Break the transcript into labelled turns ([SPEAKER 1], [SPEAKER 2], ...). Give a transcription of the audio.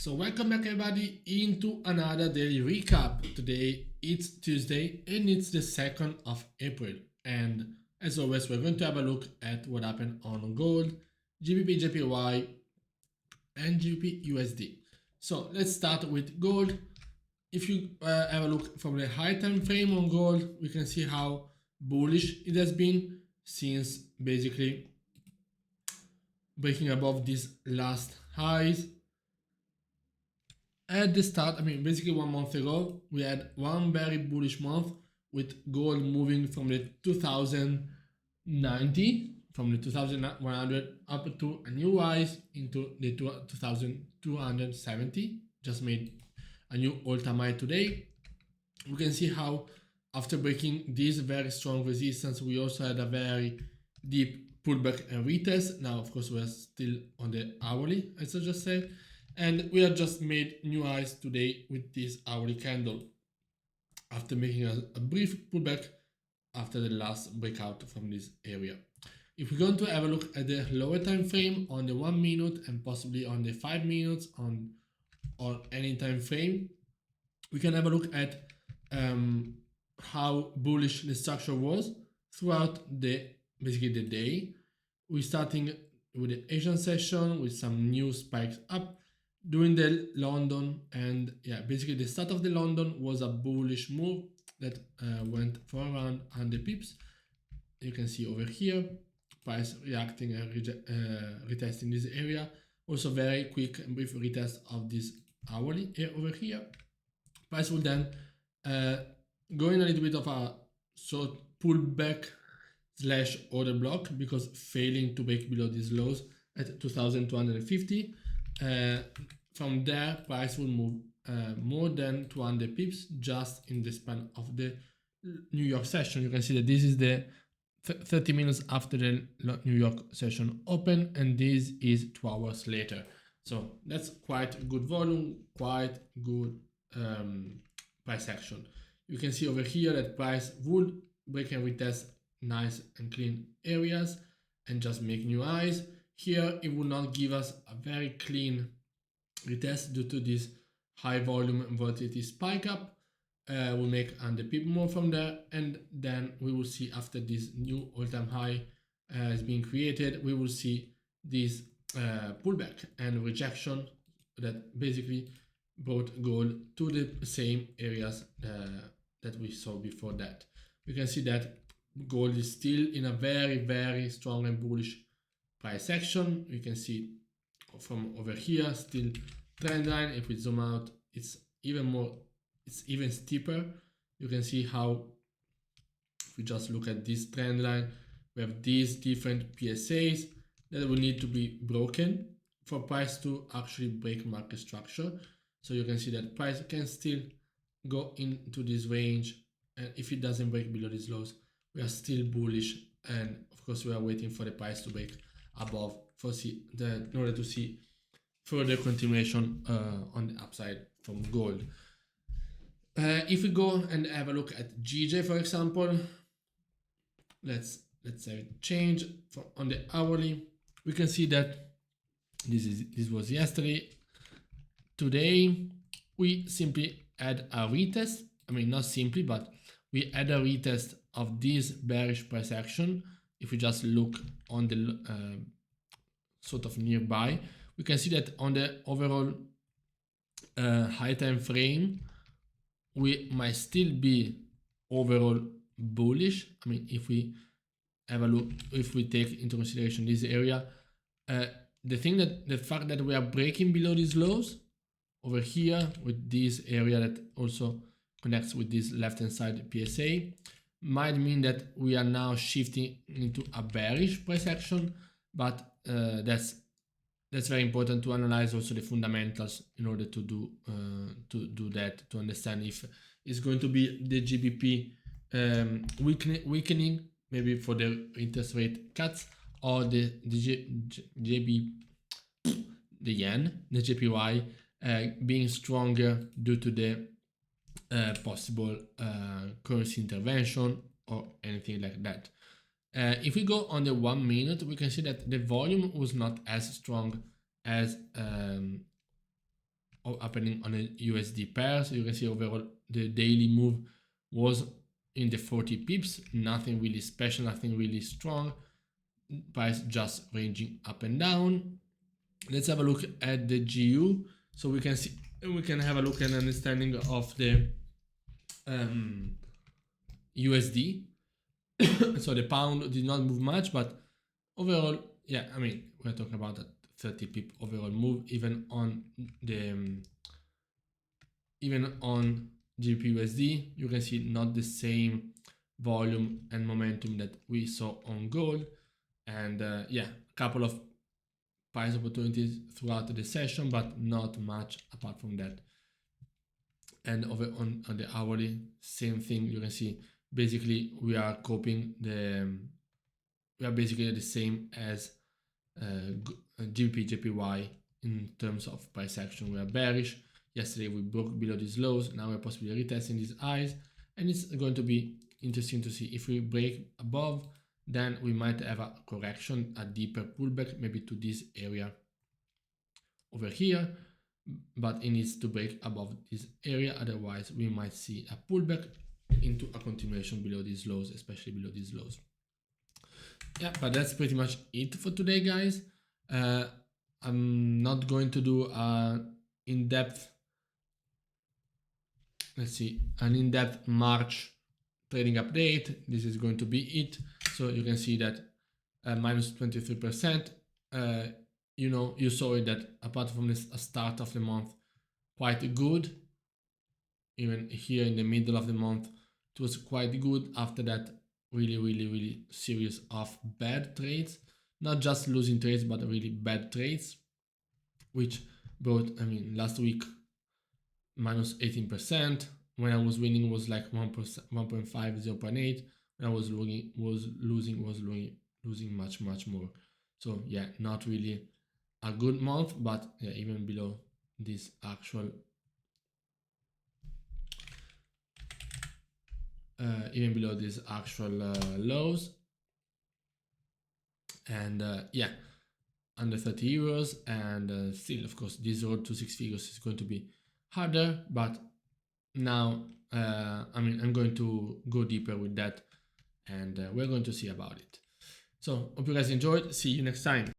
[SPEAKER 1] So welcome back everybody into another daily recap. Today it's Tuesday and it's the 2nd of April. And as always, we're going to have a look at what happened on gold, GBPJPY and GBPUSD. So let's start with gold. If you have a look from the high time frame on gold, we can see how bullish it has been since basically breaking above these last highs. At the start, basically 1 month ago, we had one very bullish month with gold moving from the 2090, from the 2100 up to a new rise into the 2270, just made a new all-time high today. We can see how after breaking this very strong resistance, we also had a very deep pullback and retest. Now, of course, we're still on the hourly, as I just said. And we have just made new highs today with this hourly candle after making a brief pullback after the last breakout from this area. If we're going to have a look at the lower time frame on the 1 minute and possibly on the 5 minutes on any time frame, we can have a look at how bullish the structure was throughout basically the day. We're starting with the Asian session with some new spikes up during the London, and basically the start of the London was a bullish move that went for around 100 pips. You can see over here price reacting and retesting this area. Also very quick and brief retest of this hourly over here. Price will then go in a little bit of a short pullback slash order block because failing to break below these lows at 2250. From there, price will move more than 200 pips just in the span of the New York session. You can see that this is the 30 minutes after the New York session open, and this is 2 hours later. So that's quite good volume, quite good price action. You can see over here that price would break and retest nice and clean areas and just make new highs. Here, it will not give us a very clean retest due to this high volume and volatility spike up. We'll make 100 pip more from there, and then we will see after this new all-time high is being created, we will see this pullback and rejection that basically brought gold to the same areas that we saw before that. We can see that gold is still in a very, very strong and bullish price action. You can see from over here still trend line. If we zoom out, it's even steeper. You can see how if we just look at this trend line, we have these different PSAs that will need to be broken for price to actually break market structure. So you can see that price can still go into this range, and if it doesn't break below these lows, we are still bullish, and of course we are waiting for the price to break above in order to see further continuation on the upside from gold. If we go and have a look at GJ, for example, let's say change on the hourly. We can see that this was yesterday. Today we simply add a retest. Not simply, but we add a retest of this bearish price action. If we just look on the sort of nearby, we can see that on the overall high time frame, we might still be overall bullish. If we have a look, if we take into consideration this area, the fact that we are breaking below these lows over here with this area that also connects with this left hand side PSA might mean that we are now shifting into a bearish price action, but that's very important to analyze also the fundamentals in order to do that, to understand if it's going to be the GBP weakening, maybe for the interest rate cuts, or the yen, the JPY being stronger due to the possible currency intervention or anything like that. If we go on the 1 minute, we can see that the volume was not as strong as happening on a USD pair. So you can see overall the daily move was in the 40 pips, nothing really special, nothing really strong. Price just ranging up and down. Let's have a look at the GU, so we can see, we can have a look and understanding of the USD. So the pound did not move much, but overall, yeah, I mean, we're talking about a 30 pip overall move, even on the GBPUSD. You can see not the same volume and momentum that we saw on gold, and yeah, a couple of price opportunities throughout the session, but not much apart from that. And over on the hourly, same thing. You can see basically we are copying we are basically the same as GBPJPY in terms of price action. We are bearish. Yesterday we broke below these lows. Now we're possibly retesting these highs, and it's going to be interesting to see if we break above. Then we might have a correction, a deeper pullback, maybe to this area over here, but it needs to break above this area. Otherwise, we might see a pullback into a continuation below these lows, especially below these lows. Yeah, but that's pretty much it for today, guys. I'm not going to do an in-depth, an in-depth March trading update. This is going to be it. So you can see that minus 23%. You saw it that apart from this start of the month, quite good. Even here in the middle of the month, it was quite good. After that, really series of bad trades, not just losing trades, but really bad trades, which brought, I mean, last week minus 18%. When I was winning was like 1%, 1.5, 0.8. When I was losing much more. So yeah, not really a good month, but yeah, even below this actual lows. And yeah, under 30 euros, and still, of course, this road to 6 figures is going to be harder, but now I mean, I'm going to go deeper with that, and we're going to see about it. So hope you guys enjoyed. See you next time.